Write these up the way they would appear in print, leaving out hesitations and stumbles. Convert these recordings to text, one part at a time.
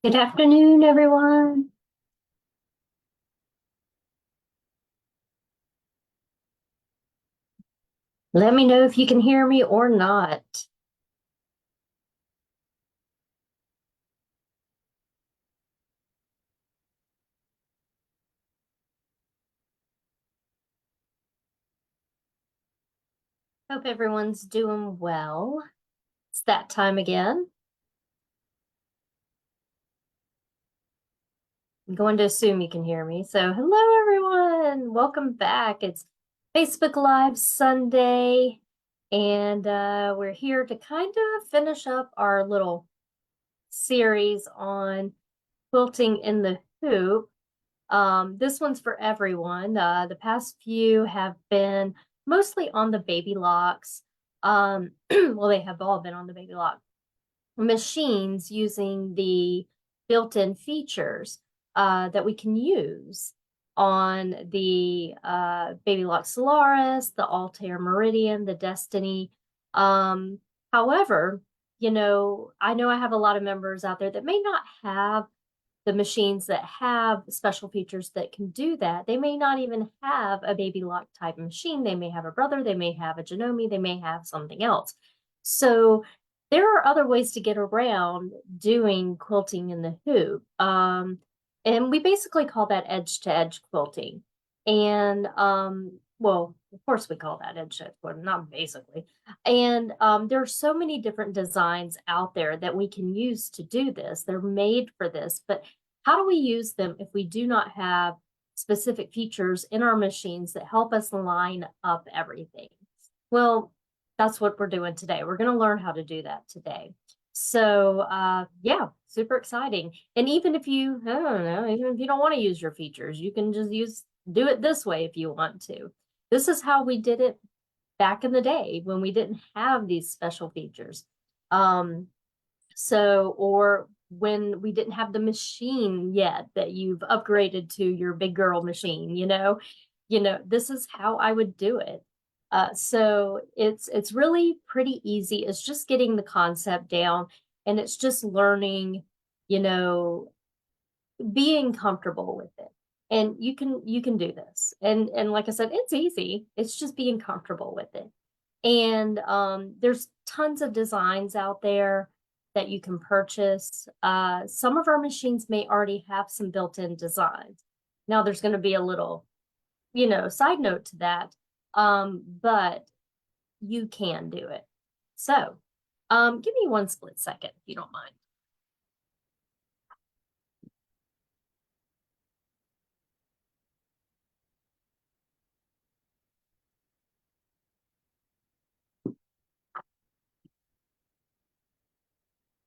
Good afternoon, everyone. Let me know if you can hear me or not. Hope everyone's doing well. It's that time again. I'm going to assume you can hear me. So, hello, everyone. Welcome back. It's Facebook Live Sunday, and we're here to kind of finish up our little series on quilting in the hoop. This one's for everyone. The past few have been mostly on the Baby Locks. Well, they have all been on the Baby Lock machines using the built-in features that we can use on the Baby Lock Solaris, the Altair Meridian, the Destiny. However, I know I have a lot of members out there that may not have the machines that have special features that can do that. They may not even have a Baby Lock type machine. They may have a Brother, they may have a Janome, they may have something else. So there are other ways to get around doing quilting in the hoop. And we basically call that edge to edge quilting. And well, of course we call that edge to edge quilting, not basically. And there are so many different designs out there that we can use to do this. They're made for this, but how do we use them if we do not have specific features in our machines that help us line up everything? Well, that's what we're doing today. We're going to learn how to do that today. So, yeah, super exciting. And even if you, I don't know, even if you don't want to use your features, you can just do it this way if you want to. This is how we did it back in the day when we didn't have these special features. Or when we didn't have the machine yet that you've upgraded to your big girl machine, this is how I would do it. So it's really pretty easy. It's just getting the concept down, and it's just learning, you know, being comfortable with it. And you can do this. And like I said, it's easy. It's just being comfortable with it. And there's tons of designs out there that you can purchase. Some of our machines may already have some built-in designs. Now there's going to be a little, side note to that. But you can do it. So, give me one split second if you don't mind.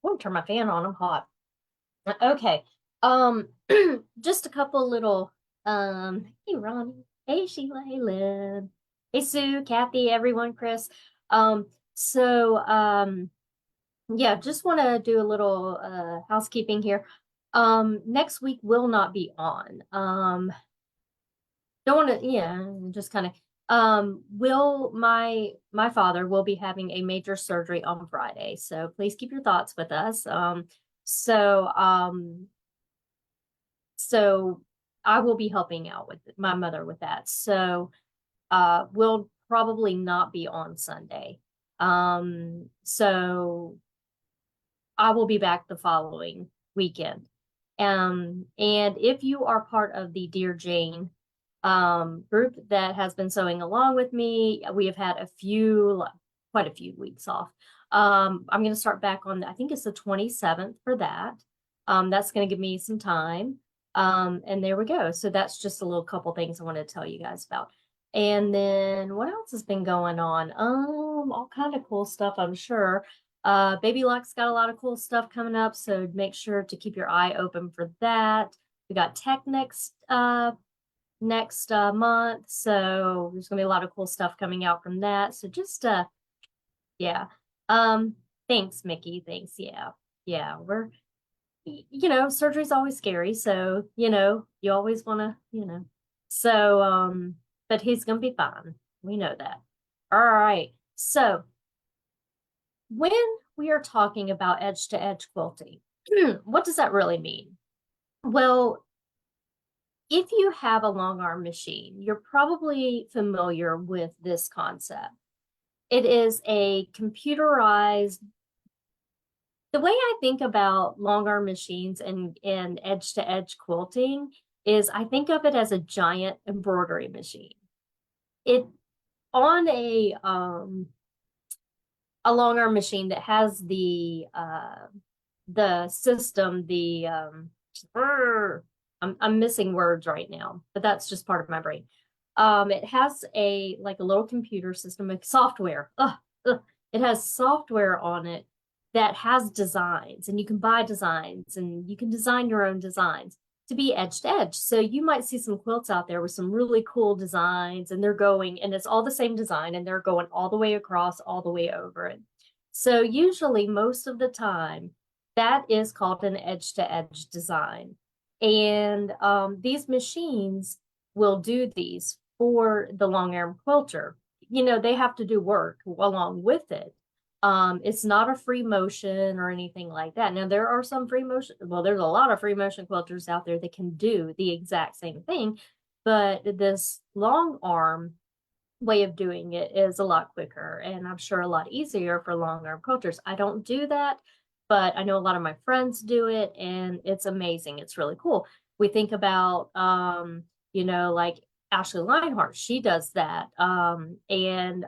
I won't turn my fan on. I'm hot. Okay. Um, just a couple little hey Ronnie, hey Sheila, hey Lynn, hey Sue, Kathy, everyone, Chris. So yeah, just want to do a little housekeeping here. Next week will not be on. Don't want to, yeah, just kind of will my father will be having a major surgery on Friday. So please keep your thoughts with us. So um so I will be helping out with my mother with that. So we'll probably not be on Sunday. So I will be back the following weekend. And if you are part of the Dear Jane group that has been sewing along with me, we have had quite a few weeks off. I'm going to start back on, I think it's the 27th for that. That's going to give me some time. And there we go. So that's just a little couple things I want to tell you guys about. And then what else has been going on? All kind of cool stuff, I'm sure. Baby Lock's got a lot of cool stuff coming up, so make sure to keep your eye open for that. We got Tech next month, so there's gonna be a lot of cool stuff coming out from that. So just yeah. Um, thanks, Mickey. Thanks. Yeah. Yeah, surgery's always scary, so you always wanna, so but he's gonna be fine. We know that. All right. So when we are talking about edge to edge quilting, What does that really mean? Well, if you have a long arm machine, you're probably familiar with this concept. It is a computerized, the way I think about long arm machines and edge to edge quilting is I think of it as a giant embroidery machine. It on a long arm machine that has the system, I'm missing words right now, but that's just part of my brain. It has a like a little computer system, like software. It has software on it that has designs, and you can buy designs, and you can design your own designs to be edge to edge. So you might see some quilts out there with some really cool designs, and they're going, and it's all the same design, and they're going all the way across, all the way over it. So usually, most of the time, that is called an edge to edge design. And these machines will do these for the long arm quilter. You know, they have to do work along with it. It's not a free motion or anything like that. Now, there are some free motion, well, there's a lot of free motion quilters out there that can do the exact same thing, but this long arm way of doing it is a lot quicker and I'm sure a lot easier for long arm quilters. I don't do that, but I know a lot of my friends do it and it's amazing. It's really cool. We think about like Ashley Lionheart, she does that. And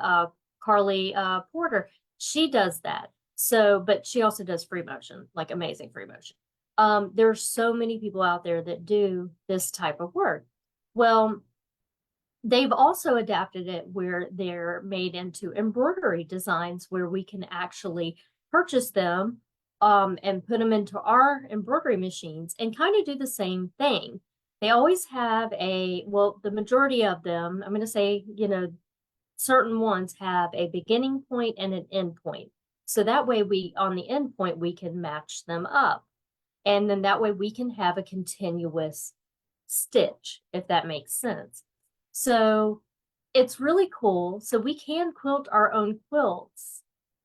Carly Porter, she does that. So, but she also does free motion, like amazing free motion. There's so many people out there that do this type of work. Well, they've also adapted it where they're made into embroidery designs where we can actually purchase them and put them into our embroidery machines and kind of do the same thing. They always have well, the majority of them, I'm going to say, certain ones have a beginning point and an end point. So that way on the end point, we can match them up. And then that way we can have a continuous stitch, if that makes sense. So it's really cool. So we can quilt our own quilts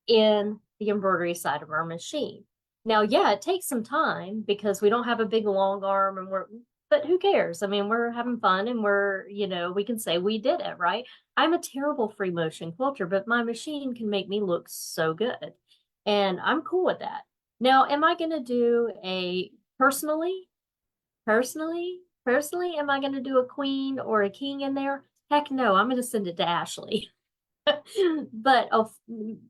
in the embroidery side of our machine. Now, yeah, it takes some time because we don't have a big long arm but who cares? I mean, we're having fun and we can say we did it, right? I'm a terrible free motion quilter, but my machine can make me look so good. And I'm cool with that. Now, am I going to do personally, personally, am I going to do a queen or a king in there? Heck no, I'm going to send it to Ashley. But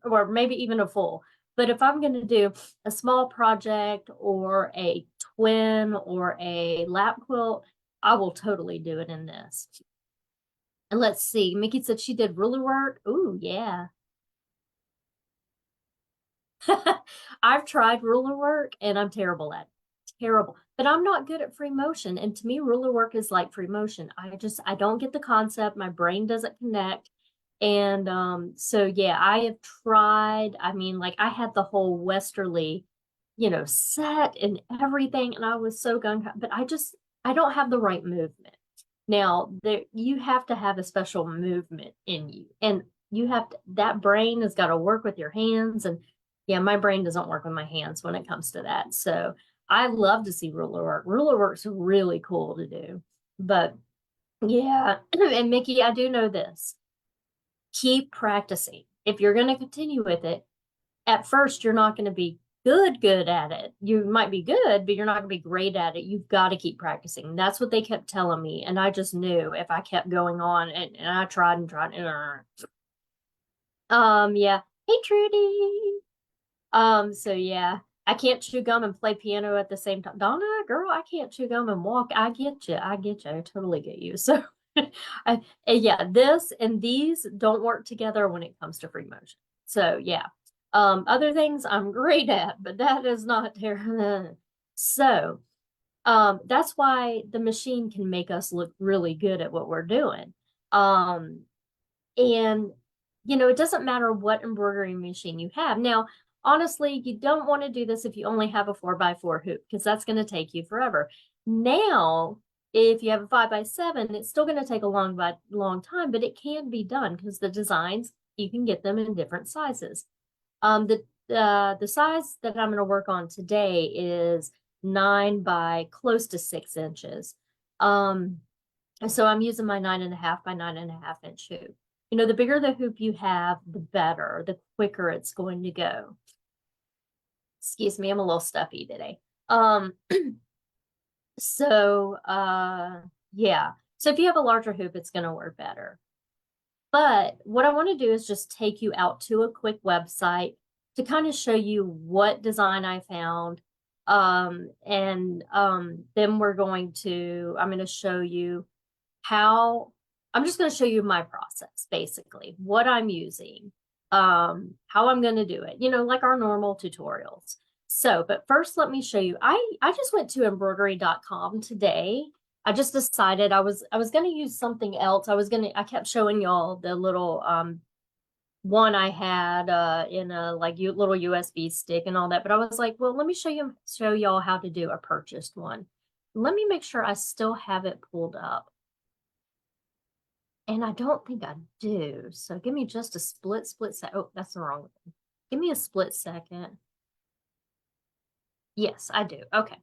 or maybe even a full. But if I'm going to do a small project or a twin or a lap quilt, I will totally do it in this. And let's see, Mickey said she did ruler work. Ooh, yeah. I've tried ruler work and I'm terrible at it. Terrible. But I'm not good at free motion. And to me, ruler work is like free motion. I don't get the concept. My brain doesn't connect. And so yeah, I have tried. I mean, like I had the whole Westerly, set and everything, and I was so gung ho, but I don't have the right movement. Now, you have to have a special movement in you, and that brain has got to work with your hands. And yeah, my brain doesn't work with my hands when it comes to that. So I love to see ruler work. Ruler work's really cool to do. But yeah, and Mickey, I do know this. Keep practicing. If you're going to continue with it, at first you're not going to be good at it. You might be good, but you're not going to be great at it. You've got to keep practicing. That's what they kept telling me. And I just knew if I kept going on and I tried and tried. Yeah. Hey, Trudy. So yeah, I can't chew gum and play piano at the same time. Donna, girl, I can't chew gum and walk. I get you. I get you. I totally get you. So yeah, this and these don't work together when it comes to free motion. So yeah. Other things I'm great at, but that is not terrible. So that's why the machine can make us look really good at what we're doing. And it doesn't matter what embroidery machine you have. Now, honestly, you don't want to do this if you only have a 4x4 hoop because that's going to take you forever. Now, if you have a 5x7, it's still going to take a long time, but it can be done because the designs, you can get them in different sizes. The the size that I'm going to work on today is 9 by close to 6 inches. So I'm using my 9.5 by 9.5 inch hoop. You know, the bigger the hoop you have, the better, the quicker it's going to go. Excuse me, I'm a little stuffy today. Um, so yeah. So if you have a larger hoop, it's going to work better. But what I want to do is just take you out to a quick website to kind of show you what design I found. Then I'm going to show you how, I'm just going to show you my process, basically, what I'm using, how I'm going to do it, you know, like our normal tutorials. So, but first let me show you, I just went to embroidery.com today. I just decided I was going to use something else. I kept showing y'all the little one I had in a little USB stick and all that, but I was like, well, let me show y'all how to do a purchased one. Let me make sure I still have it pulled up. And I don't think I do. So give me just a split second. Oh, that's the wrong one. Give me a split second. Yes, I do. Okay.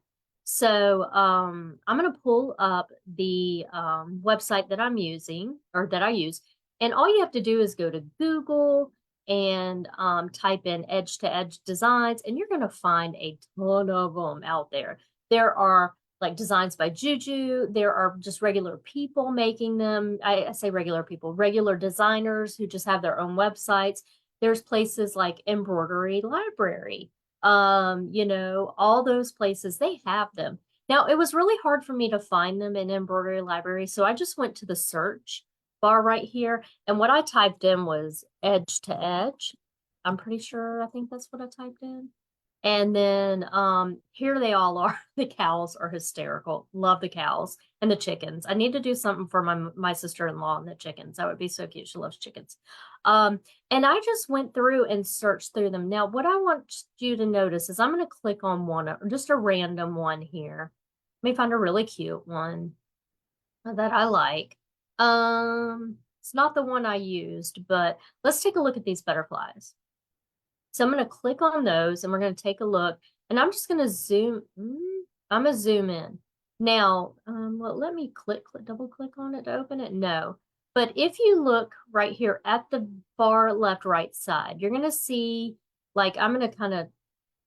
So I'm going to pull up the website that I'm using or that I use. And all you have to do is go to Google and type in edge to edge designs, and you're going to find a ton of them out there. There are like designs by Juju. There are just regular people making them. I say regular people, regular designers who just have their own websites. There's places like Embroidery Library, you know, all those places, they have them. Now, it was really hard for me to find them in Embroidery Library, so I just went to the search bar right here, and what I typed in was edge to edge. I'm pretty sure, I think that's what I typed in. And then here they all are. The cows are hysterical. Love the cows and the chickens. I need to do something for my sister-in-law and the chickens. That would be so cute. She loves chickens. And I just went through and searched through them. Now, what I want you to notice is I'm going to click on one, just a random one here. Let me find a really cute one that I like. It's not the one I used, but let's take a look at these butterflies. So I'm going to click on those and we're going to take a look, and I'm just going to zoom. I'm going to zoom in. Now, well, let me double click on it to open it. No, but if you look right here at the far left right side, you're going to see, like, I'm going to kind of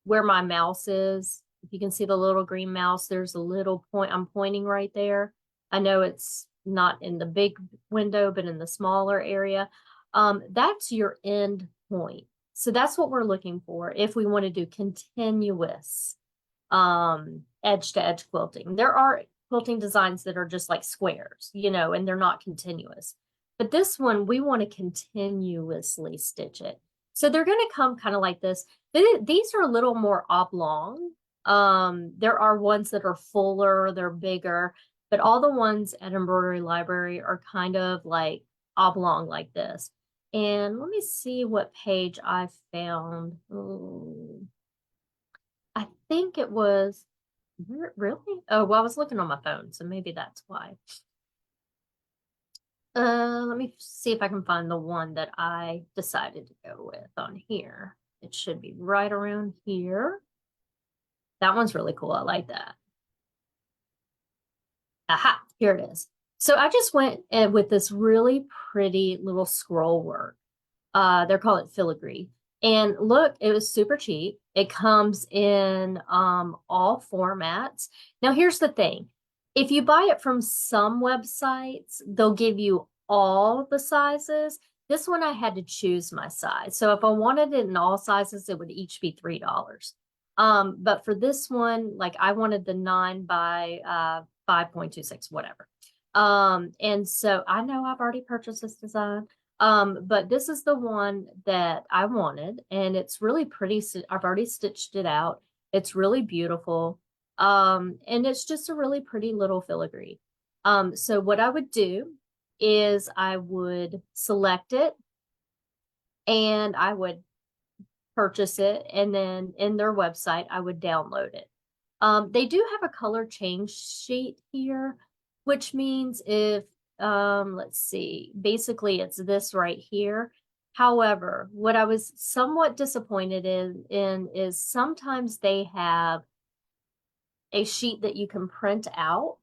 where my mouse is. If you can see the little green mouse, there's a little point. I'm pointing right there. I know it's not in the big window, but in the smaller area. That's your end point. So that's what we're looking for if we want to do continuous edge to edge quilting. There are quilting designs that are just like squares, you know, and they're not continuous. But this one, we want to continuously stitch it. So they're going to come kind of like this. These are a little more oblong. There are ones that are fuller, they're bigger, but all the ones at Embroidery Library are kind of like oblong like this. And let me see what page I found. Ooh. I think it was, really? Oh, well, I was looking on my phone, so maybe that's why. Let me see if I can find the one that I decided to go with on here. It should be right around here. That one's really cool. I like that. Aha, here it is. So I just went with this really pretty little scroll work. They're called filigree. And look, it was super cheap. It comes in all formats. Now, here's the thing. If you buy it from some websites, they'll give you all the sizes. This one, I had to choose my size. So if I wanted it in all sizes, it would each be $3. But for this one, like I wanted the 9 by 5.26, whatever. And so I know I've already purchased this design. But this is the one that I wanted, and it's really pretty. I've already stitched it out. It's really beautiful. And it's just a really pretty little filigree. So what I would do is I would select it and I would purchase it, and then in their website, I would download it. They do have a color change sheet here, which means if let's see, basically it's this right here. However, what I was somewhat disappointed in is sometimes they have a sheet that you can print out,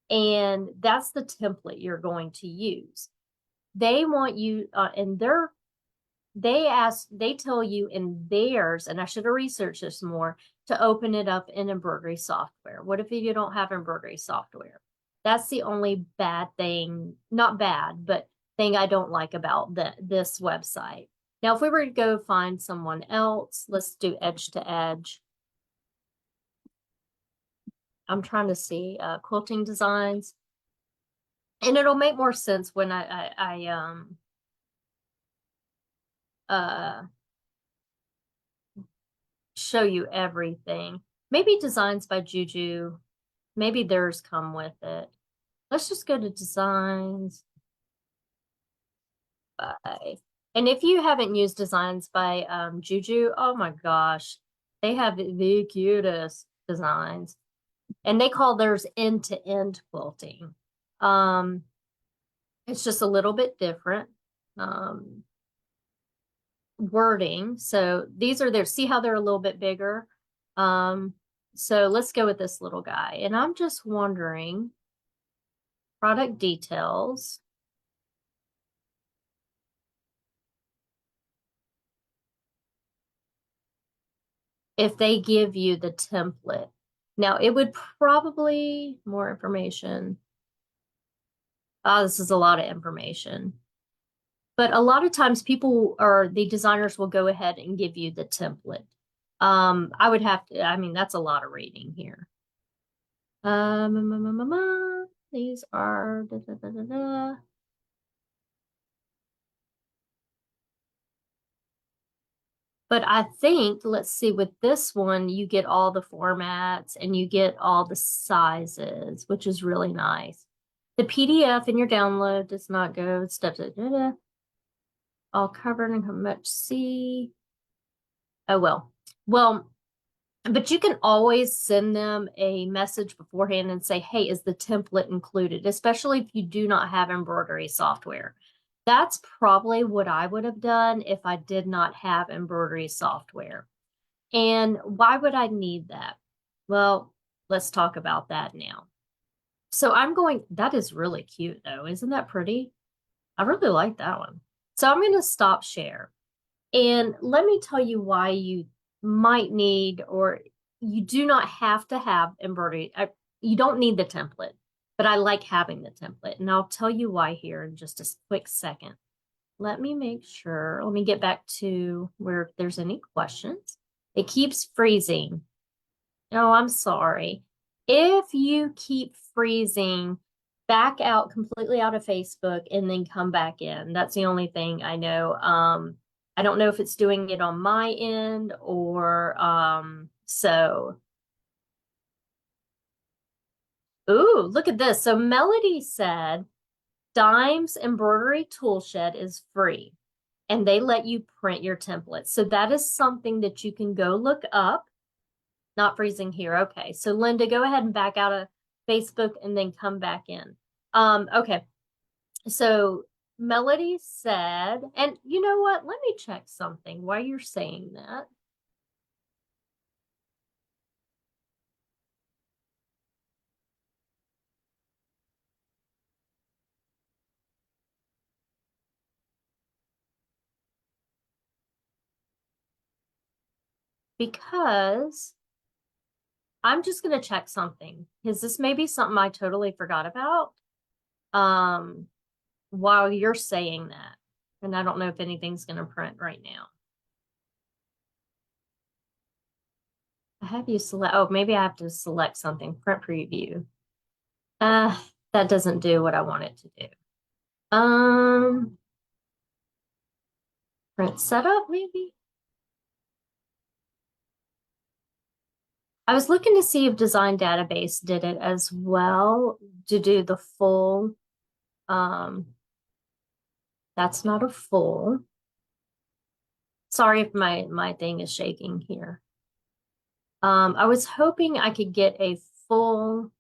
and that's the template you're going to use. They want you in their they tell you in theirs, and I should have researched this more, to open it up in embroidery software. What if you don't have embroidery software? That's the only bad thing, not bad, but thing I don't like about this website. Now, if we were to go find someone else, let's do edge to edge. I'm trying to see quilting designs, and it'll make more sense when I uh show you everything. Maybe designs by Juju. Maybe theirs come with it. Let's just go to designs by, and if you haven't used designs by Juju, oh my gosh, they have the cutest designs, and they call theirs end-to-end quilting. Um, it's just a little bit different. Wording. So these are their, see how they're a little bit bigger? So let's go with this little guy. And I'm just wondering, product details. If they give you the template. Now it would probably more information. Oh, this is a lot of information. But a lot of times people or the designers will go ahead and give you the template. I would have to, I mean, that's a lot of reading here. These are da, da, da, da, da. But I think, let's see, with this one, you get all the formats and you get all the sizes, which is really nice. The PDF in your download does not go steps, da, da, da. All covered and how much see. Oh, well. Well, but you can always send them a message beforehand and say, hey, is the template included? Especially if you do not have embroidery software. That's probably what I would have done if I did not have embroidery software. And why would I need that? Well, let's talk about that now. So I'm going, that is really cute though. Isn't that pretty? I really like that one. So I'm going to stop share. And let me tell you why you might need, or you do not have to have embroidery. You don't need the template, but I like having the template. And I'll tell you why here in just a quick second. Let me make sure. Let me get back to where if there's any questions. It keeps freezing. Oh, I'm sorry. If you keep freezing, back out completely out of Facebook and then come back in. That's the only thing I know. I don't know if it's doing it on my end or so. Ooh, look at this. So Melody said Dimes Embroidery Toolshed is free and they let you print your templates. So that is something that you can go look up. Not freezing here. Okay. So Linda, go ahead and back out of Facebook and then come back in. Okay. So Melody said, and you know what? Let me check something while you're saying that. Because I'm just going to check something because this may be something I totally forgot about while you're saying that. And I don't know if anything's going to print right now. I have you select, oh, maybe I have to select something, print preview. That doesn't do what I want it to do. Print setup, maybe? I was looking to see if Design Database did it as well to do the full, that's not a full. Sorry if my thing is shaking here. I was hoping I could get a full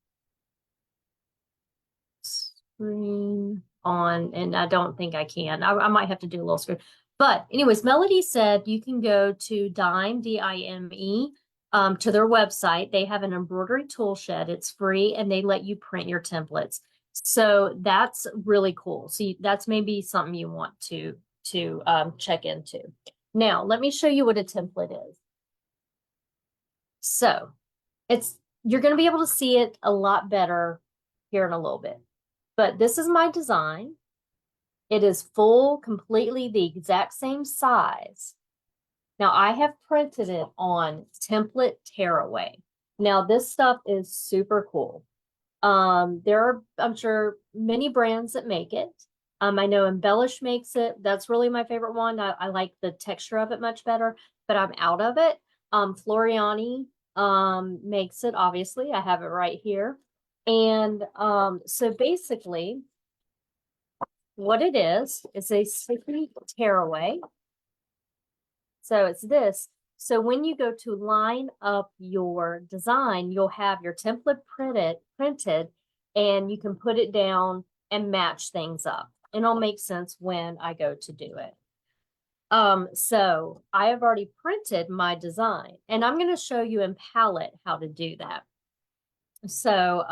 screen on, and I don't think I can. I might have to do a little screen. But anyways, Melody said you can go to Dime, D-I-M-E, to their website. They have an embroidery tool shed. It's free and they let you print your templates. So that's really cool. So that's maybe something you want to check into. Now, let me show you what a template is. So you're going to be able to see it a lot better here in a little bit. But this is my design. It is full, completely the exact same size. Now I have printed it on Template Tearaway. Now this stuff is super cool. There are, I'm sure, many brands that make it. I know Embellish makes it. That's really my favorite one. I like the texture of it much better, but I'm out of it. Floriani makes it, obviously. I have it right here. And so basically, what it is a sticky tearaway. So it's this. So when you go to line up your design, you'll have your template printed, and you can put it down and match things up. And it'll make sense when I go to do it. So I have already printed my design, and I'm going to show you in Palette how to do that. So,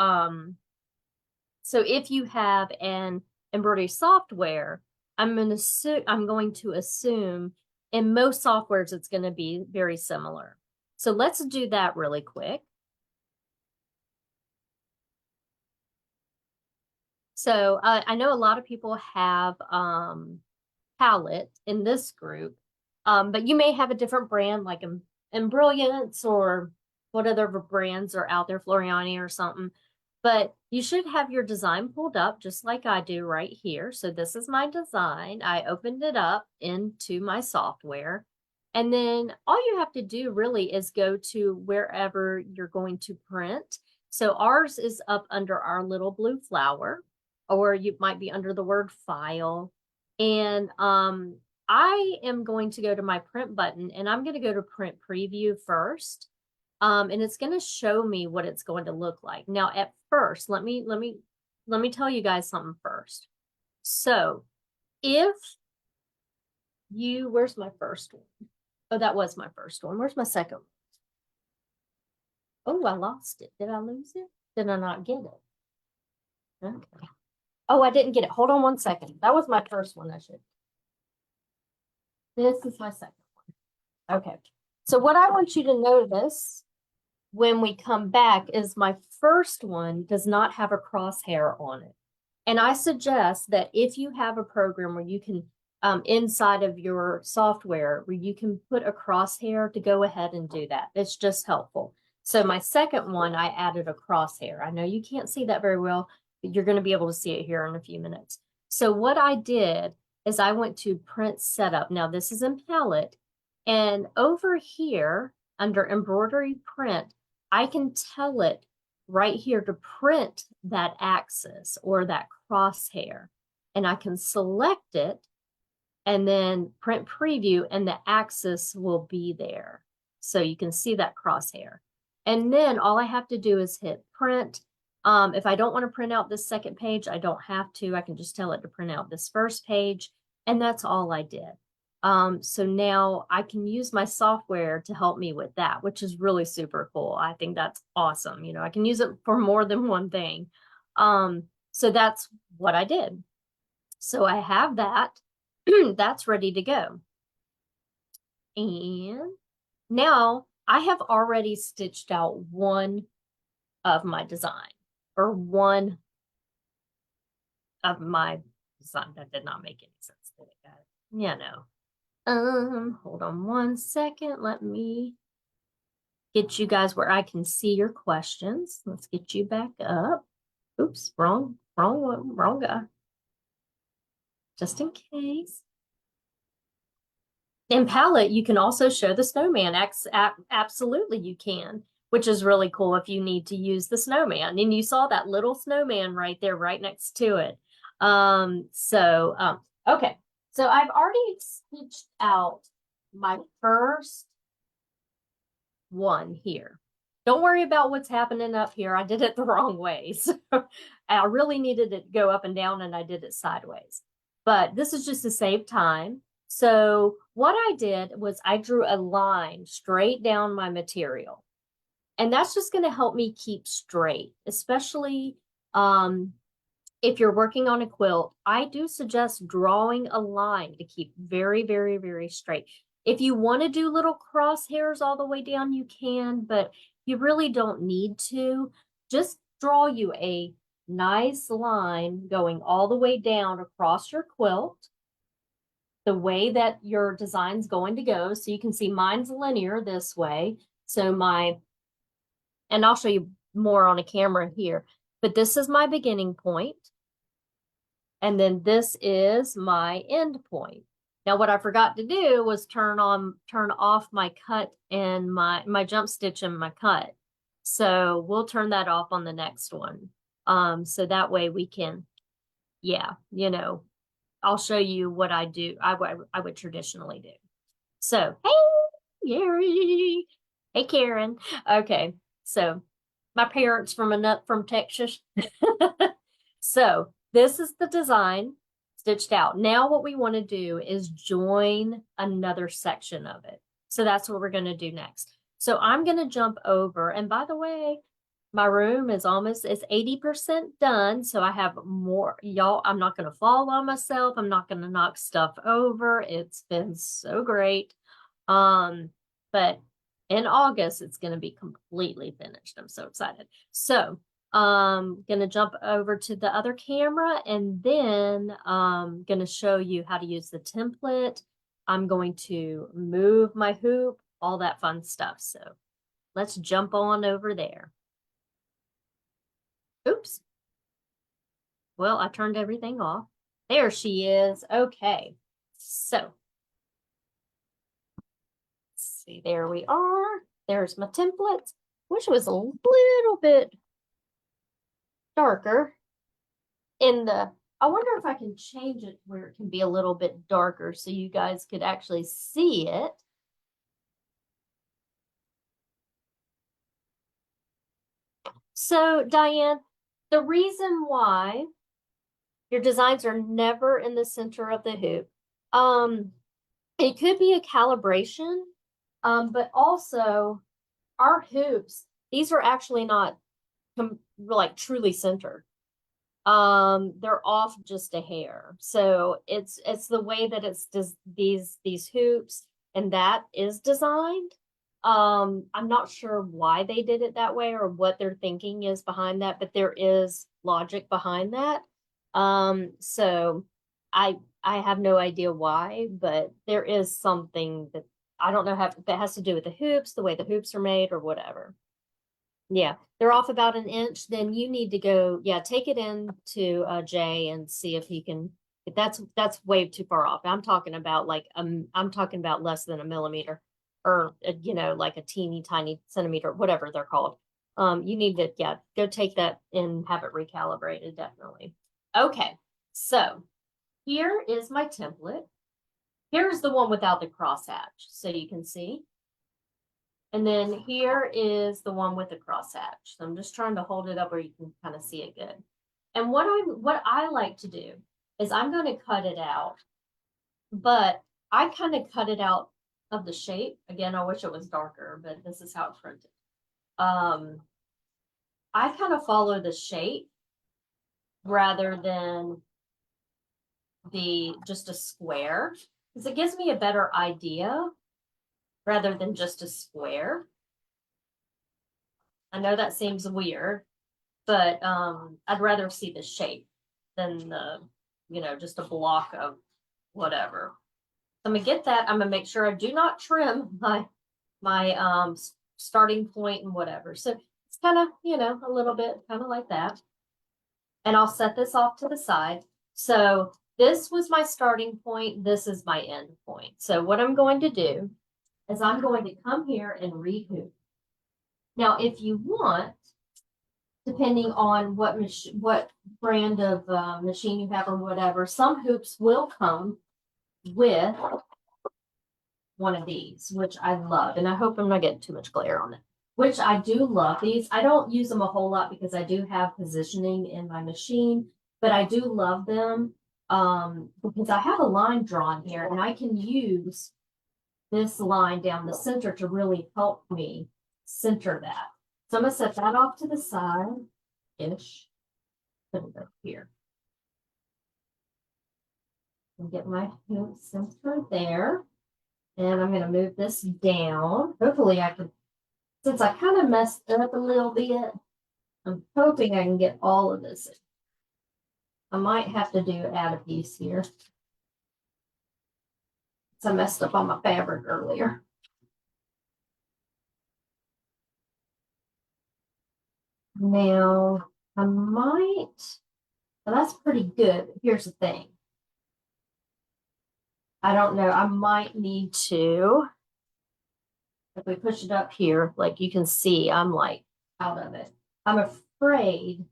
so if you have an embroidery software, I'm going to assume in most softwares it's going to be very similar. So let's do that really quick. So I know a lot of people have Palette in this group, but you may have a different brand like Embrilliance or what other brands are out there, Floriani or something. But you should have your design pulled up just like I do right here. So this is my design. I opened it up into my software. And then all you have to do really is go to wherever you're going to print. So ours is up under our little blue flower, or you might be under the word file. And I am going to go to my print button, and I'm going to go to print preview first. And it's going to show me what it's going to look like. Now, at first, let me tell you guys something first. So if you, where's my first one? Oh, that was my first one. Where's my second one? Oh, I lost it. Did I lose it? Did I not get it? Okay. Oh, I didn't get it. Hold on one second. That was my first one. This is my second one. Okay. So what I want you to notice when we come back is my first one does not have a crosshair on it. And I suggest that if you have a program where you can, inside of your software, where you can put a crosshair, to go ahead and do that. It's just helpful. So my second one, I added a crosshair. I know you can't see that very well, but you're going to be able to see it here in a few minutes. So what I did is I went to print setup. Now this is in Palette, and over here under embroidery print, I can tell it right here to print that axis or that crosshair, and I can select it and then print preview, and the axis will be there. So you can see that crosshair. And then all I have to do is hit print. If I don't want to print out this second page, I don't have to. I can just tell it to print out this first page, and that's all I did. So now I can use my software to help me with that, which is really super cool. I think that's awesome. You know, I can use it for more than one thing. So that's what I did. So I have that. That's ready to go. And now I have already stitched out one of my design, or one of my design. That did not make any sense, did it, guys? Yeah, no. Hold on one second. Let me get you guys where I can see your questions. Let's get you back up. Oops, wrong guy. Just in case. In Palette, you can also show the snowman. Absolutely, you can, which is really cool if you need to use the snowman. And you saw that little snowman right there, right next to it. Okay. So I've already stitched out my first one here. Don't worry about what's happening up here. I did it the wrong way. So I really needed it to go up and down, and I did it sideways. But this is just to save time. So what I did was I drew a line straight down my material. And that's just going to help me keep straight, especially if you're working on a quilt. I do suggest drawing a line to keep very, very, very straight. If you want to do little crosshairs all the way down, you can, but you really don't need to. Just draw you a nice line going all the way down across your quilt, the way that your design's going to go. So you can see mine's linear this way. So and I'll show you more on a camera here, but this is my beginning point. And then this is my end point. Now, what I forgot to do was turn off my cut and my jump stitch and my cut. So we'll turn that off on the next one. So that way we can, yeah, I'll show you what I do. I would traditionally do. So, hey, Gary. Hey, Karen. Okay. So my parents from Texas. So this is the design stitched out. Now what we want to do is join another section of it. So that's what we're going to do next. So I'm going to jump over. And by the way, my room is 80% done. So I have more, y'all. I'm not going to fall on myself. I'm not going to knock stuff over. It's been so great. But in August, it's going to be completely finished. I'm so excited. So going to jump over to the other camera, and then going to show you how to use the template. I'm going to move my hoop, all that fun stuff. So let's jump on over there. Oops. Well, I turned everything off. There she is. Okay. So let's see, there we are. There's my template. Wish it was a little bit darker I wonder if I can change it where it can be a little bit darker so you guys could actually see it. So Diane, the reason why your designs are never in the center of the hoop, it could be a calibration, but also our hoops, these are actually not like truly centered. They're off just a hair. So it's the way that it's these hoops and that is designed. I'm not sure why they did it that way or what their thinking is behind that, but there is logic behind that. So I have no idea why, but there is something that I don't know that has to do with the hoops, the way the hoops are made or whatever. Yeah, they're off about an inch. Then you need to go, take it in to Jay and see if he can. If that's way too far off. I'm talking about I'm talking about less than a millimeter, or like a teeny tiny centimeter, whatever they're called. You need to go take that and have it recalibrated, definitely. Okay, so here is my template. Here's the one without the crosshatch, so you can see. And then here is the one with the crosshatch. So I'm just trying to hold it up where you can kind of see it good. And what I like to do is I'm going to cut it out, but I kind of cut it out of the shape. Again, I wish it was darker, but this is how it's printed. I kind of follow the shape rather than just a square, because it gives me a better idea rather than just a square. I know that seems weird, but I'd rather see the shape than just a block of whatever. I'm gonna get that. I'm gonna make sure I do not trim my starting point and whatever. So it's kind of, a little bit kind of like that. And I'll set this off to the side. So this was my starting point. This is my end point. So what I'm going to do is I'm going to come here and rehoop. Now, if you want, depending on what brand of machine you have or whatever, some hoops will come with one of these, which I love. And I hope I'm not getting too much glare on it, which I do love these. I don't use them a whole lot because I do have positioning in my machine, but I do love them. Because I have a line drawn here and I can use this line down the center to really help me center that. So I'm gonna set that off to the side-ish. Put it up here. And get my hoop center there. And I'm gonna move this down. Hopefully I can, since I kind of messed it up a little bit, I'm hoping I can get all of this in. I might have to add a piece here. So I messed up on my fabric earlier. Now I might, well, that's pretty good. Here's the thing. I don't know. I might need to, if we push it up here, like you can see, I'm like out of it. I'm afraid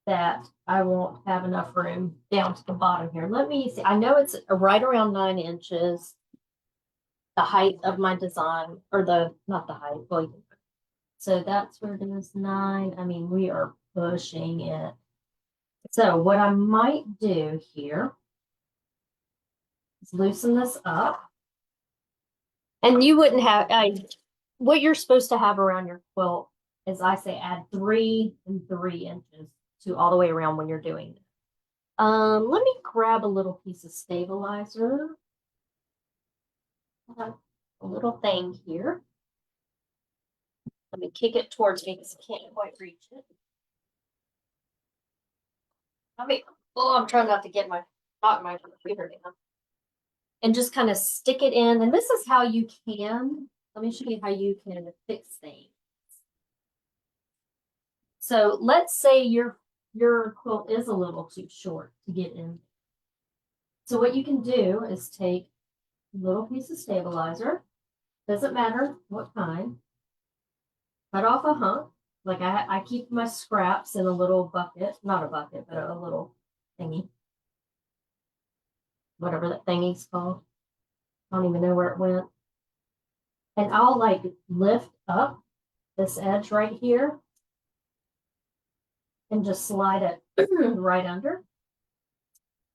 that I won't have enough room down to the bottom here. Let me see. I know it's right around 9 inches, the height of my design, or not the height, well, so that's where it is 9. I mean, we are pushing it. So what I might do here is loosen this up. And you wouldn't have, what you're supposed to have around your quilt is, I say, add 3 and 3 inches to all the way around when you're doing it. Let me grab a little piece of stabilizer. A little thing here. Let me kick it towards me because I can't quite reach it. I'm trying not to get my computer down. And just kind of stick it in. And this is how you can, let me show you how you can fix things. So let's say your quilt is a little too short to get in. So what you can do is take a little piece of stabilizer, doesn't matter what kind, cut off a hunk. Like I keep my scraps in a little bucket, not a bucket, but a little thingy. Whatever that thingy's called. I don't even know where it went. And I'll like lift up this edge right here and just slide it right under.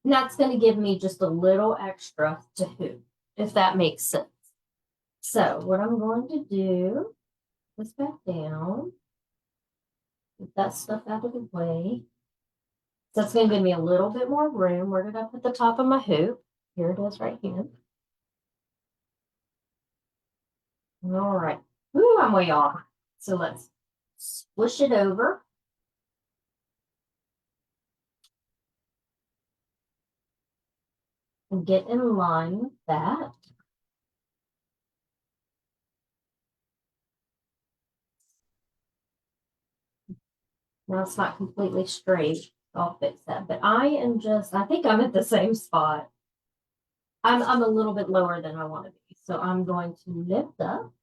And that's going to give me just a little extra to hoop, if that makes sense. So what I'm going to do, this back down, get that stuff out of the way. So it's going to give me a little bit more room. Where did I put the top of my hoop? Here it is right here. All right. Ooh, I'm way off. So let's squish it over. And get in line with that. Now it's not completely straight. I'll fix that. But I think I'm at the same spot. I'm a little bit lower than I want to be. So I'm going to lift up.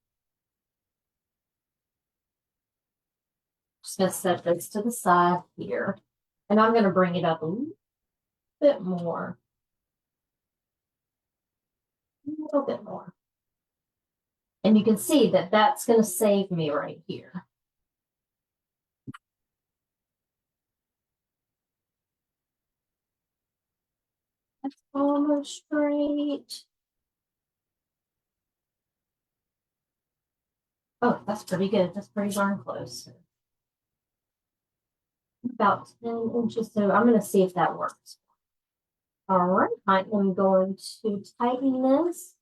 Just going to set this to the side here. And I'm going to bring it up a little bit more. A little bit more. And you can see that that's going to save me right here. That's almost straight. Oh, that's pretty good. That's pretty darn close. About 10 inches. So I'm going to see if that works. All right, I am going to tighten this.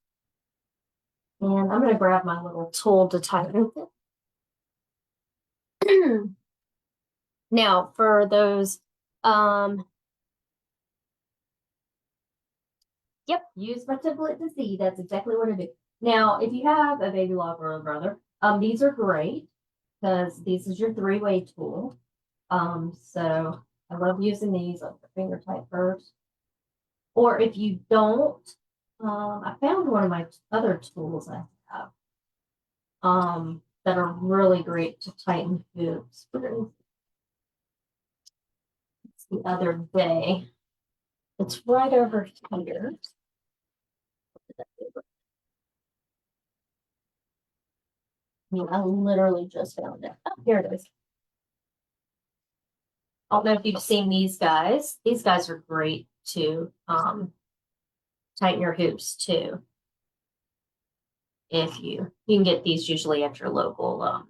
And I'm going to grab my little tool to tighten it. Now, for those, yep, use my template to see. That's exactly what I do. Now, if you have a Baby Lock or a Brother, these are great because this is your 3-way tool. So I love using these like the finger tight first. Or if you don't, I found one of my other tools I have that are really great to tighten hoops. It's the other day. It's right over here. I mean, I literally just found it. Oh, here it is. I don't know if you've seen these guys. These guys are great to tighten your hoops too. If you can get these usually at your local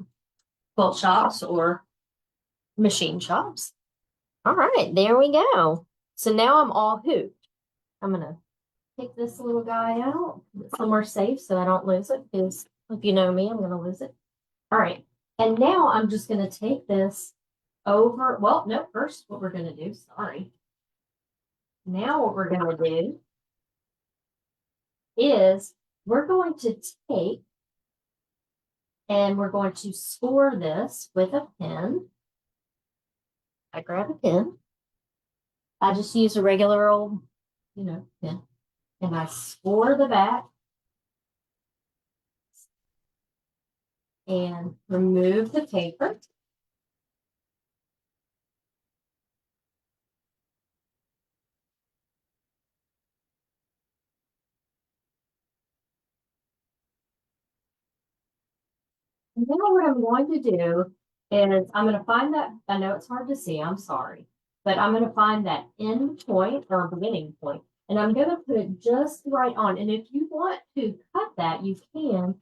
quilt shops or machine shops. All right, there we go. So now I'm all hooped. I'm gonna take this little guy out, put it somewhere safe so I don't lose it, because if you know me, I'm gonna lose it. All right, and now I'm just gonna take this over. Well, no, first what we're gonna do, sorry. Now what we're gonna do is we're going to take and we're going to score this with a pen. I grab a pen. I just use a regular old, pen. And I score the back and remove the paper. And now what I'm going to do is I'm going to find that, I know it's hard to see, I'm sorry, but I'm going to find that end point or beginning point, and I'm going to put it just right on. And if you want to cut that, you can,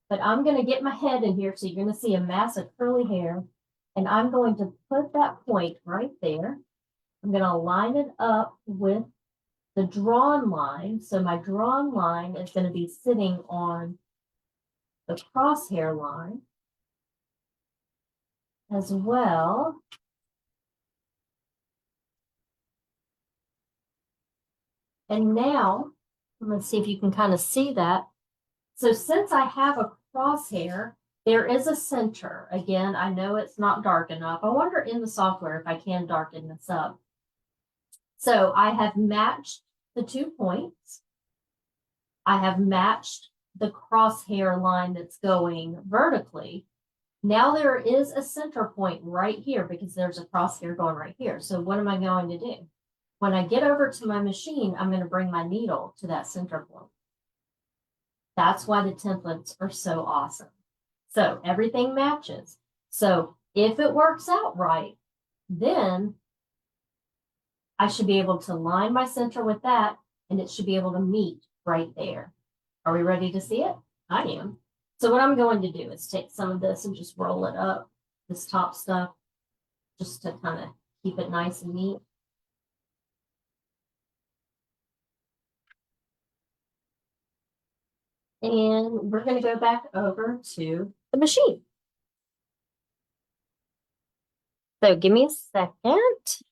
but I'm going to get my head in here, so you're going to see a mass of curly hair, and I'm going to put that point right there. I'm going to line it up with the drawn line. So my drawn line is going to be sitting on the crosshair line as well. And now I'm going to see if you can kind of see that. So since I have a crosshair, there is a center. Again, I know it's not dark enough. I wonder in the software if I can darken this up. So I have matched the 2 points. I have matched the crosshair line that's going vertically. Now there is a center point right here because there's a crosshair going right here. So what am I going to do? When I get over to my machine, I'm going to bring my needle to that center point. That's why the templates are so awesome. So everything matches. So if it works out right, then I should be able to line my center with that, and it should be able to meet right there. Are we ready to see it? I am. So what I'm going to do is take some of this and just roll it up, this top stuff, just to kind of keep it nice and neat. And we're going to go back over to the machine. So give me a second.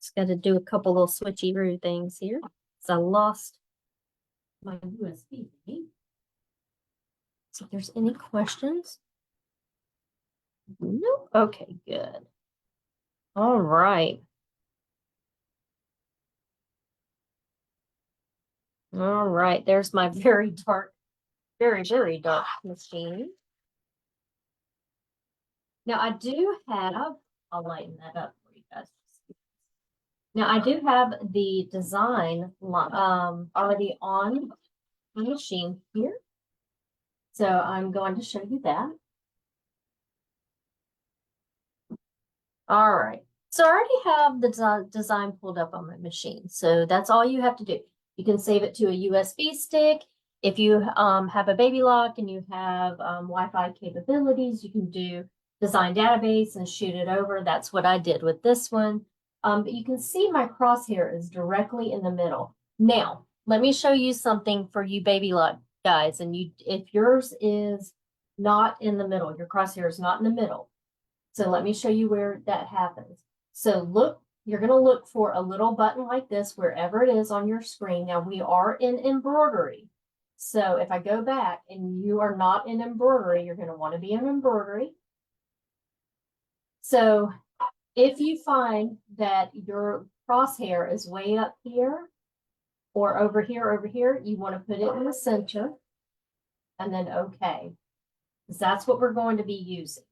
Just got to do a couple little switchy-roo things here. So I lost my USB. So if there's any questions. Nope. Okay, good. All right. All right, there's my very dark, very, very dark machine. Now I do have, I'll lighten that up for you guys. Now I do have the design already on the machine here. So I'm going to show you that. All right. So I already have the design pulled up on my machine. So that's all you have to do. You can save it to a USB stick. If you have a Baby Lock and you have Wi-Fi capabilities, you can do design database and shoot it over. That's what I did with this one. But you can see my crosshair is directly in the middle. Now, let me show you something for you Baby Lock guys. And if yours is not in the middle, your crosshair is not in the middle. So let me show you where that happens. So look, you're going to look for a little button like this wherever it is on your screen. Now we are in embroidery. So if I go back and you are not in embroidery, you're going to want to be in embroidery. So if you find that your crosshair is way up here or over here, you want to put it in the center and then okay, because that's what we're going to be using.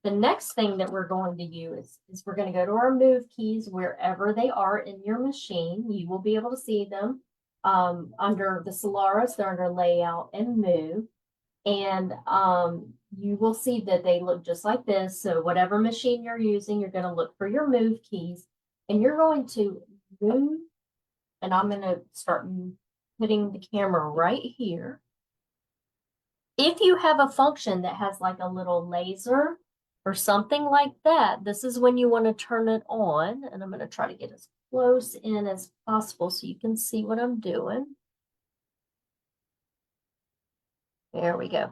The next thing that we're going to use is we're going to go to our move keys wherever they are in your machine. You will be able to see them under the Solaris. They're under layout and move. And you will see that they look just like this. So whatever machine you're using, you're going to look for your move keys and you're going to move. And I'm going to start putting the camera right here. If you have a function that has like a little laser or something like that, this is when you want to turn it on. And I'm going to try to get as close in as possible so you can see what I'm doing. There we go.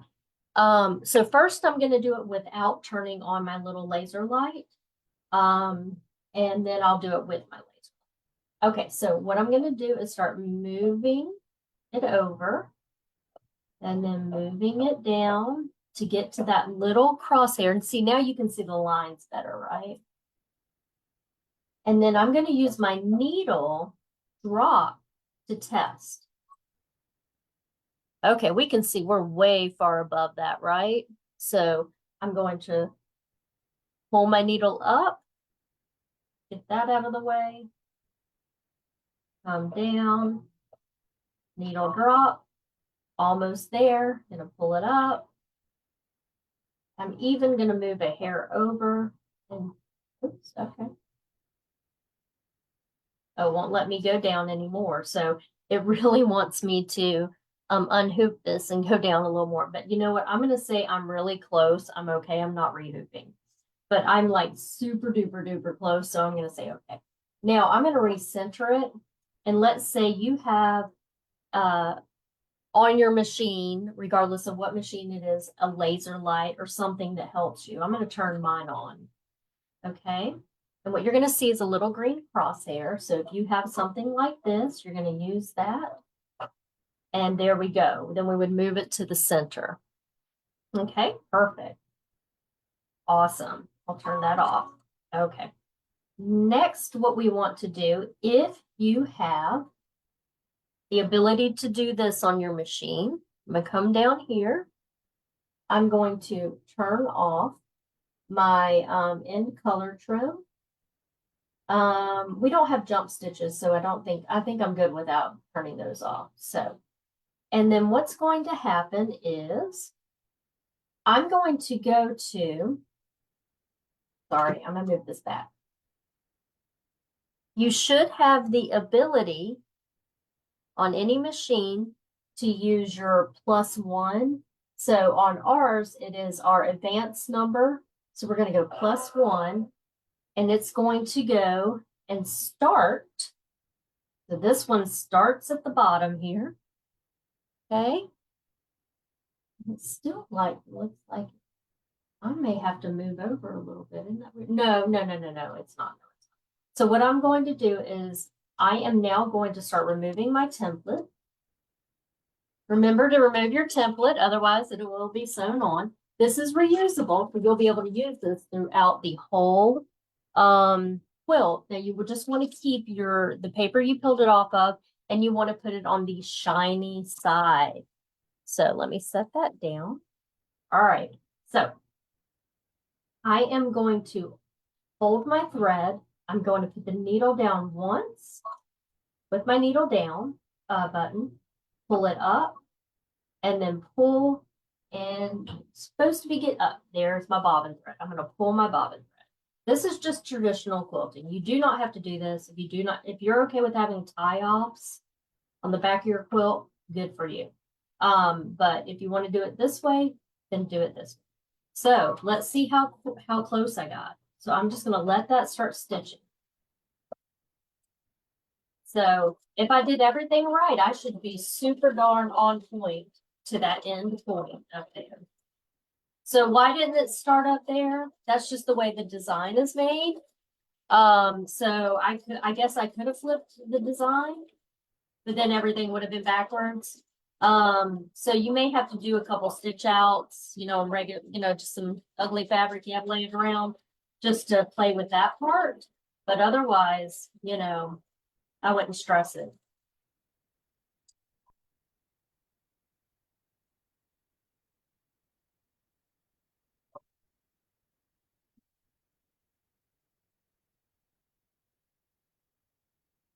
So first I'm going to do it without turning on my little laser light. And then I'll do it with my laser. Okay, so what I'm going to do is start moving it over and then moving it down to get to that little crosshair. And see, now you can see the lines better, right? And then I'm going to use my needle drop to test. Okay, we can see we're way far above that, right? So I'm going to pull my needle up, get that out of the way, come down, needle drop, almost there, gonna pull it up. I'm even gonna move a hair over and, oops, okay. Oh, it won't let me go down anymore. So it really wants me to unhoop this and go down a little more. But you know what? I'm gonna say I'm really close. I'm okay. I'm not rehooping, but I'm like super duper duper close. So I'm gonna say okay. Now I'm gonna recenter it. And let's say you have on your machine, regardless of what machine it is, a laser light or something that helps you. I'm going to turn mine on. Okay. And what you're going to see is a little green crosshair. So if you have something like this, you're going to use that. And there we go. Then we would move it to the center. Okay, perfect. Awesome. I'll turn that off. Okay. Next, what we want to do, if you have the ability to do this on your machine, I'm going to come down here. I'm going to turn off my end color trim. We don't have jump stitches, so I think I'm good without turning those off. So, and then what's going to happen is I'm going to go to, sorry, I'm gonna move this back. You should have the ability on any machine to use your +1. So on ours, it is our advanced number. So we're going to go +1, and it's going to go and start. So this one starts at the bottom here. Okay. It's still like, looks like I may have to move over a little bit. Isn't that weird? No, it's not. So what I'm going to do is I am now going to start removing my template. Remember to remove your template, otherwise it will be sewn on. This is reusable, so you'll be able to use this throughout the whole quilt. Now you will just want to keep the paper you peeled it off of, and you want to put it on the shiny side. So let me set that down. All right, so I am going to fold my thread. I'm going to put the needle down once with my needle down button, pull it up, and then pull, and it's supposed to be get up. There's my bobbin thread. I'm going to pull my bobbin thread. This is just traditional quilting. You do not have to do this. If you're okay with having tie-offs on the back of your quilt, good for you. But if you want to do it this way, then do it this way. So let's see how close I got. So I'm just going to let that start stitching. So if I did everything right, I should be super darn on point to that end point up there. So why didn't it start up there? That's just the way the design is made. So I guess I could have flipped the design, but then everything would have been backwards. So you may have to do a couple stitch outs, regular, just some ugly fabric you have laying around just to play with that part. But otherwise, I wouldn't stress it.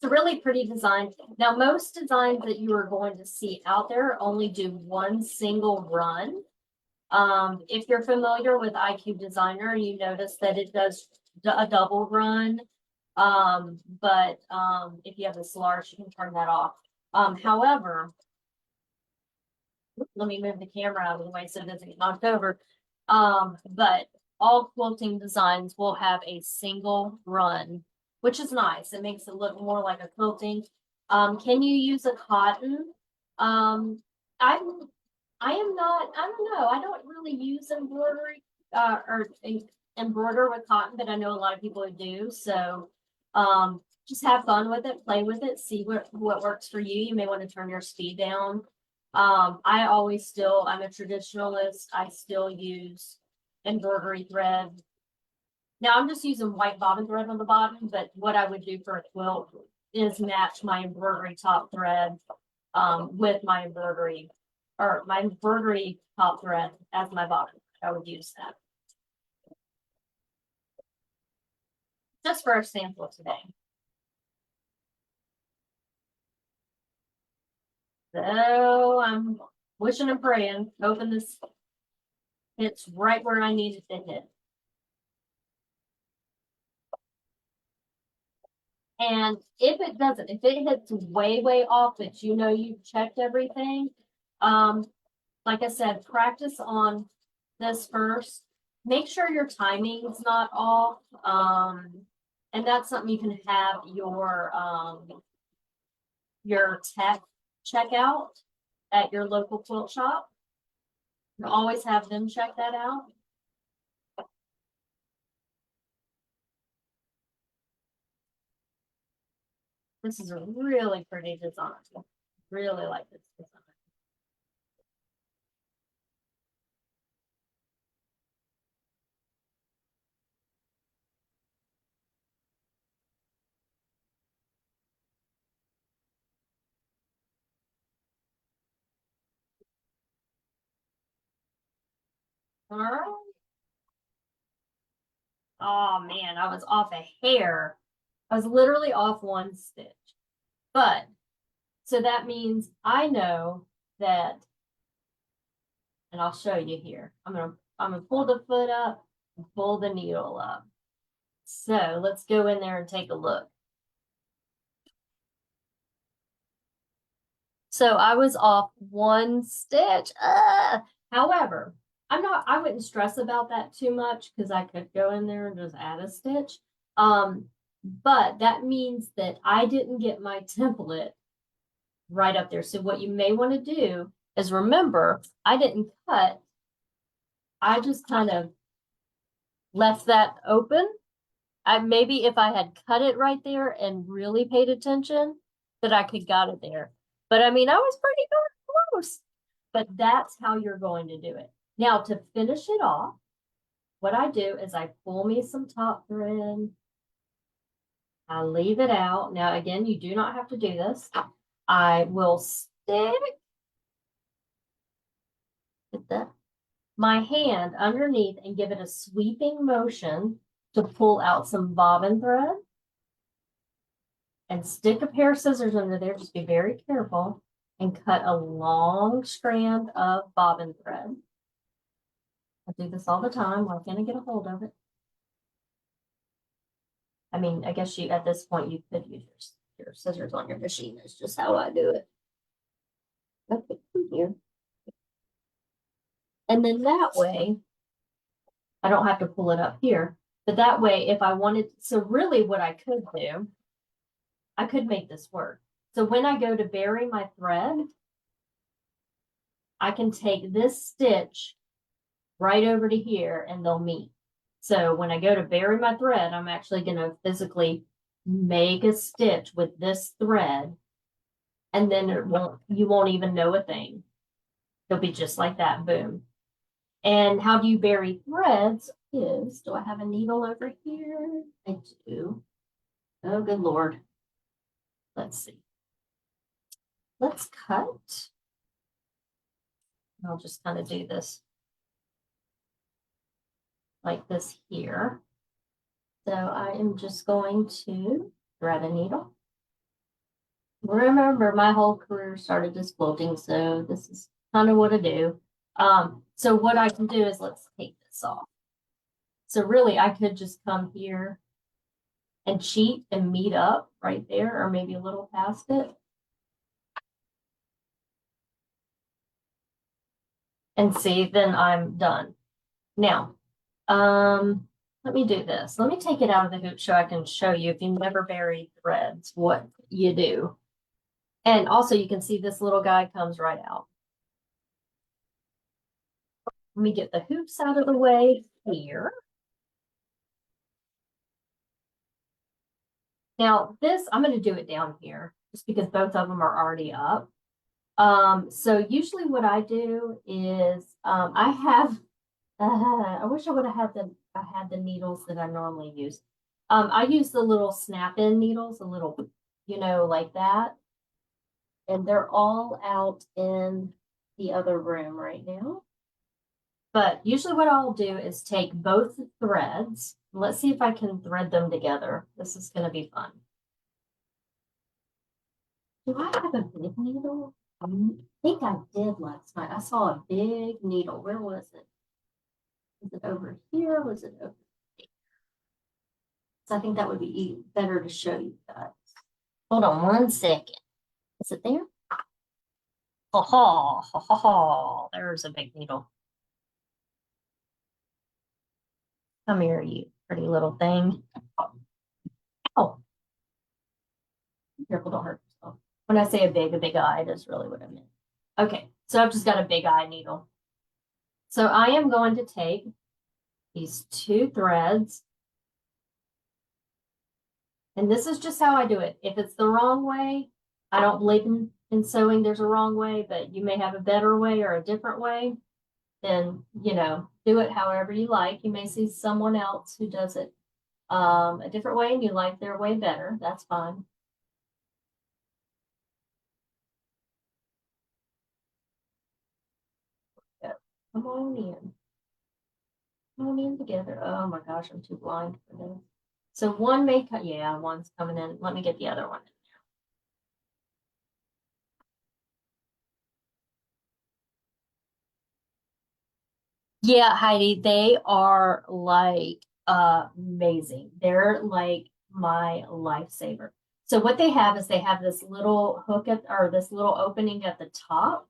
It's a really pretty design. Now, most designs that you are going to see out there only do one single run. If you're familiar with iCube Designer, you notice that it does a double run. But if you have this large, you can turn that off. However, let me move the camera out of the way so it doesn't get knocked over. But all quilting designs will have a single run, which is nice. It makes it look more like a quilting. Can you use a cotton? I am not, I don't know. I don't really use embroidery or embroider with cotton, but I know a lot of people do. So just have fun with it, play with it, see what works for you. You may want to turn your speed down. I always still, I'm a traditionalist. I still use embroidery thread. Now I'm just using white bobbin thread on the bottom, but what I would do for a quilt is match my embroidery top thread with my embroidery or my embroidery top thread as my bottom. I would use that. Just for a sample today. So I'm wishing and praying, hoping this hits right where I need it to hit. And if it doesn't, if it hits way, way off, but you know you've checked everything, like I said, practice on this first. Make sure your timing's not off. And that's something you can have your tech check out at your local quilt shop. You always have them check that out. This is a really pretty design. Really like this design. All right. Oh man, I was off a hair. I was literally off one stitch. But so that means I know that, and I'll show you here. I'm gonna pull the foot up and pull the needle up. So let's go in there and take a look. So I was off one stitch. However, I wouldn't stress about that too much because I could go in there and just add a stitch. But that means that I didn't get my template right up there. So what you may want to do is remember, I didn't cut. I just kind of left that open. Maybe if I had cut it right there and really paid attention, that I could got it there. But I mean, I was pretty darn close. But that's how you're going to do it. Now, to finish it off, what I do is I pull me some top thread. I leave it out. Now, again, you do not have to do this. I will stick my hand underneath and give it a sweeping motion to pull out some bobbin thread. And stick a pair of scissors under there. Just be very careful and cut a long strand of bobbin thread. I do this all the time. Why can't I get a hold of it? I mean, I guess at this point you could use your scissors on your machine. That's just how I do it. Okay, here. And then that way, I don't have to pull it up here. But that way, if I wanted, so really what I could do, I could make this work. So when I go to bury my thread, I can take this stitch right over to here and they'll meet. So when I go to bury my thread, I'm actually going to physically make a stitch with this thread, and then you won't even know a thing. It'll be just like that, boom. And how do you bury threads is, do I have a needle over here? I do. Oh, good Lord. Let's see. Let's cut. I'll just kind of do this like this here. So I am just going to thread a needle. Remember, my whole career started as quilting, so this is kind of what I do. So what I can do is let's take this off. So really, I could just come here and cheat and meet up right there, or maybe a little past it. And see, then I'm done. Now, let me do this. Let me take it out of the hoop so I can show you if you never buried threads, what you do. And also you can see this little guy comes right out. Let me get the hoops out of the way here. Now this, I'm going to do it down here just because both of them are already up. So usually what I do is I have I wish I would have had the needles that I normally use. I use the little snap-in needles, a little, like that. And they're all out in the other room right now. But usually what I'll do is take both threads. Let's see if I can thread them together. This is going to be fun. Do I have a big needle? I think I did last night. I saw a big needle. Where was it? Was it over here? Was it over here? So I think that would be better to show you guys. Hold on 1 second. Is it there? Ha ha ha ha ha. There's a big needle. Come here, you pretty little thing. Oh, careful, don't hurt yourself. When I say a big eye, that's really what I meant. Okay, so I've just got a big eye needle. So I am going to take these 2 threads. And this is just how I do it. If it's the wrong way, I don't believe in sewing there's a wrong way, but you may have a better way or a different way. Then, do it however you like. You may see someone else who does it a different way and you like their way better. That's fine. Come on in. Come on in together. Oh my gosh, I'm too blind for this. So one may cut, yeah, one's coming in. Let me get the other one. Yeah, Heidi, they are like amazing. They're like my lifesaver. So what they have is they have this little hook or this little opening at the top,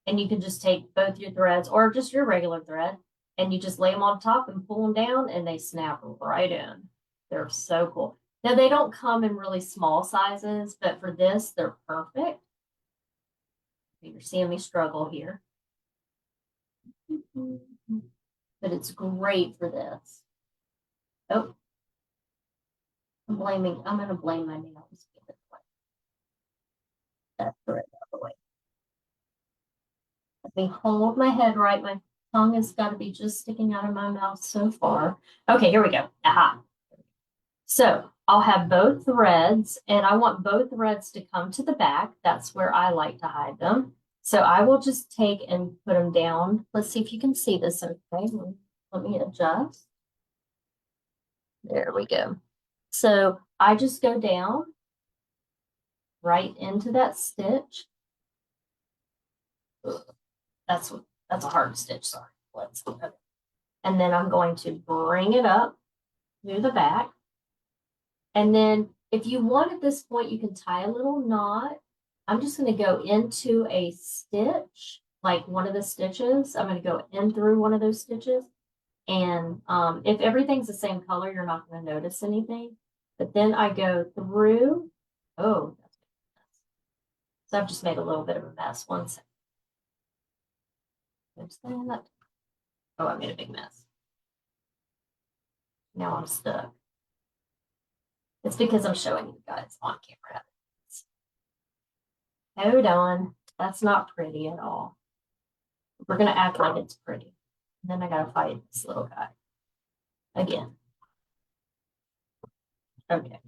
and you can just take both your threads or just your regular thread, and you just lay them on top and pull them down, and they snap right in. They're so cool. Now they don't come in really small sizes, but for this, they're perfect. You're seeing me struggle here. But it's great for this. Oh, I'm going to blame my nails. That's correct. Out the way. Let me hold my head right. My tongue has got to be just sticking out of my mouth so far. Okay, here we go. Aha. So I'll have both threads, and I want both threads to come to the back. That's where I like to hide them. So I will just take and put them down. Let's see if you can see this. Okay, let me adjust. There we go. So I just go down right into that stitch. That's a hard stitch, sorry. Let's go. And then I'm going to bring it up through the back. And then if you want at this point, you can tie a little knot. I'm just going to go into a stitch, like one of the stitches. I'm going to go in through one of those stitches. And if everything's the same color, you're not going to notice anything. But then I go through. Oh, that's a mess. So I've just made a little bit of a mess. 1 second. Oops, oh, I made a big mess. Now I'm stuck. It's because I'm showing you guys on camera. Hold on. That's not pretty at all. We're going to act like it's pretty. And then I got to fight this little guy again. Okay.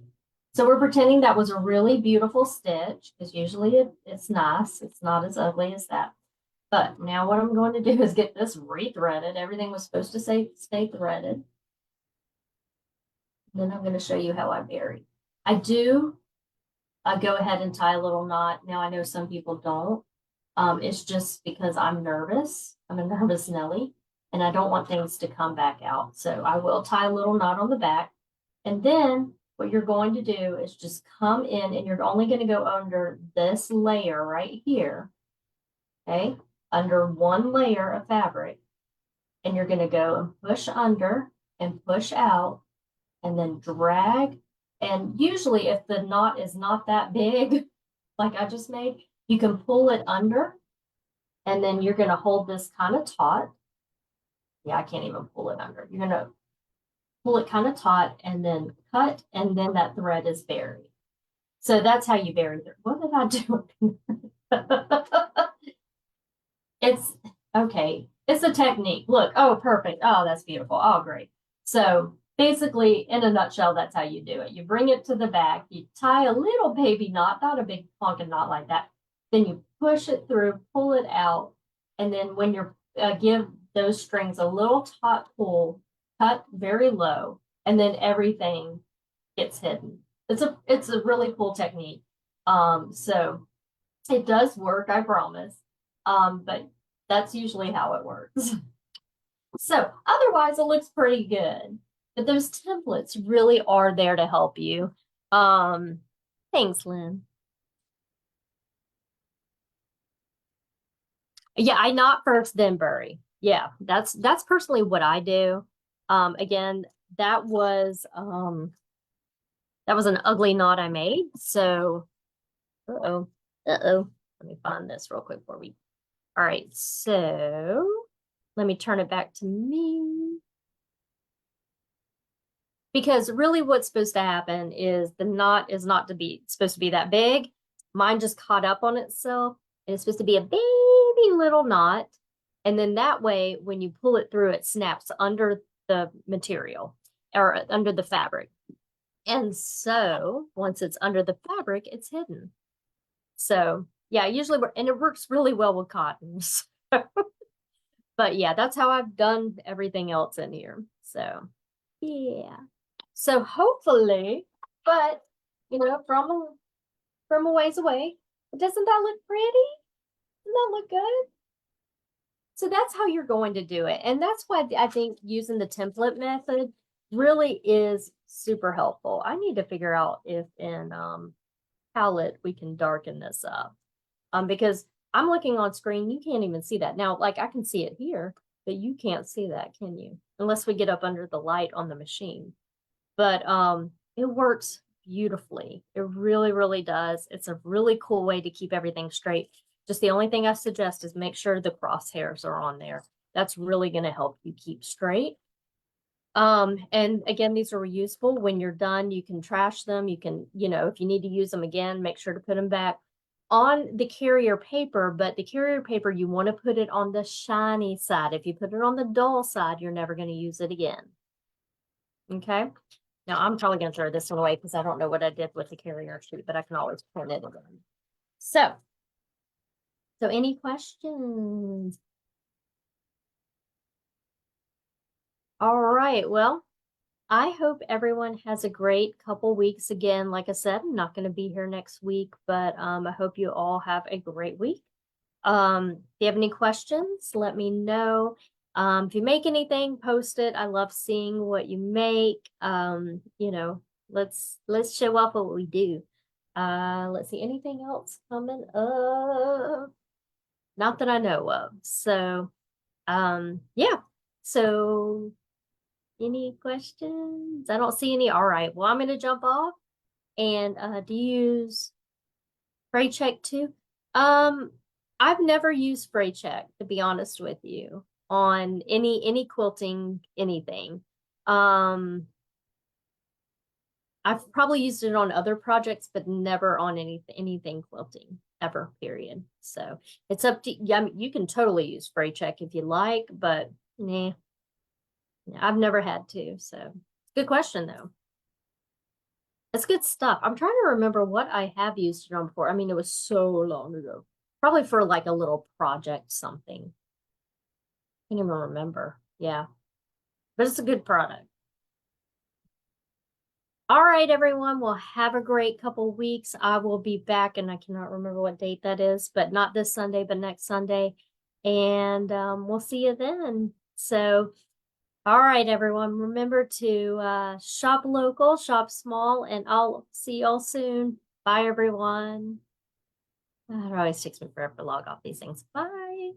So we're pretending that was a really beautiful stitch because usually it's nice. It's not as ugly as that. But now what I'm going to do is get this rethreaded. Everything was supposed to stay threaded. Then I'm going to show you how I bury. I do go ahead and tie a little knot. Now, I know some people don't. It's just because I'm nervous. I'm a nervous Nelly, and I don't want things to come back out. So I will tie a little knot on the back. And then what you're going to do is just come in, and you're only going to go under this layer right here, okay? Under one layer of fabric. And you're going to go and push under and push out and then drag. And usually if the knot is not that big, like I just made, you can pull it under, and then you're going to hold this kind of taut. Yeah, I can't even pull it under. You're going to pull it kind of taut and then cut, and then that thread is buried. So that's how you bury it. What did I do? It's okay. It's a technique. Look, oh, perfect. Oh, that's beautiful. Oh, great. So basically, in a nutshell, that's how you do it. You bring it to the back, you tie a little baby knot, not a big honking knot like that. Then you push it through, pull it out, and then when you're give those strings a little taut pull, cut very low, and then everything gets hidden. It's a really cool technique. So it does work, I promise. But that's usually how it works. So otherwise it looks pretty good. But those templates really are there to help you. Thanks, Lynn. Yeah, I knot first, then bury. Yeah, that's personally what I do. Again, that was an ugly knot I made. So uh-oh. Uh-oh. Let me find this real quick for we. All right, so let me turn it back to me. Because really what's supposed to happen is the knot is not to be supposed to be that big. Mine just caught up on itself, and it's supposed to be a baby little knot. And then that way, when you pull it through, it snaps under the material or under the fabric. And so once it's under the fabric, it's hidden. So yeah, usually, and it works really well with cotton. But yeah, that's how I've done everything else in here. So yeah. So hopefully, but you know, from a ways away, doesn't that look pretty? Doesn't that look good? So that's how you're going to do it. And that's why I think using the template method really is super helpful. I need to figure out if in palette we can darken this up. Because I'm looking on screen, you can't even see that. Now, like I can see it here, but you can't see that, can you? Unless we get up under the light on the machine. But it works beautifully. It really, really does. It's a really cool way to keep everything straight. Just the only thing I suggest is make sure the crosshairs are on there. That's really going to help you keep straight. And again, these are reusable. When you're done, you can trash them. You can, you know, if you need to use them again, make sure to put them back on the carrier paper. But the carrier paper, you want to put it on the shiny side. If you put it on the dull side, you're never going to use it again. Okay. Now I'm probably going to throw this one away because I don't know what I did with the carrier sheet, but I can always print it again. So any questions? All right. Well, I hope everyone has a great couple weeks again. Like I said, I'm not going to be here next week, but I hope you all have a great week. If you have any questions, let me know. If you make anything, post it. I love seeing what you make. You know, let's show off what we do. Let's see, anything else coming up? Not that I know of. So, yeah. So any questions? I don't see any. All right. Well, I'm going to jump off. And do you use Spray Check too? I've never used Spray Check, to be honest with you, on any quilting anything. I've probably used it on other projects, but never on anything quilting ever, period. So it's up to yeah, you can totally use Spray Check if you like, but nah, I've never had to. So good question though. It's good stuff. I'm trying to remember what I have used it on before. I mean, it was so long ago. Probably for like a little project something. I can't even remember. Yeah. But it's a good product. All right, everyone. Well, have a great couple weeks. I will be back, and I cannot remember what date that is, but not this Sunday, but next Sunday. And we'll see you then. So, all right, everyone. Remember to shop local, shop small, and I'll see y'all soon. Bye, everyone. It always takes me forever to log off these things. Bye.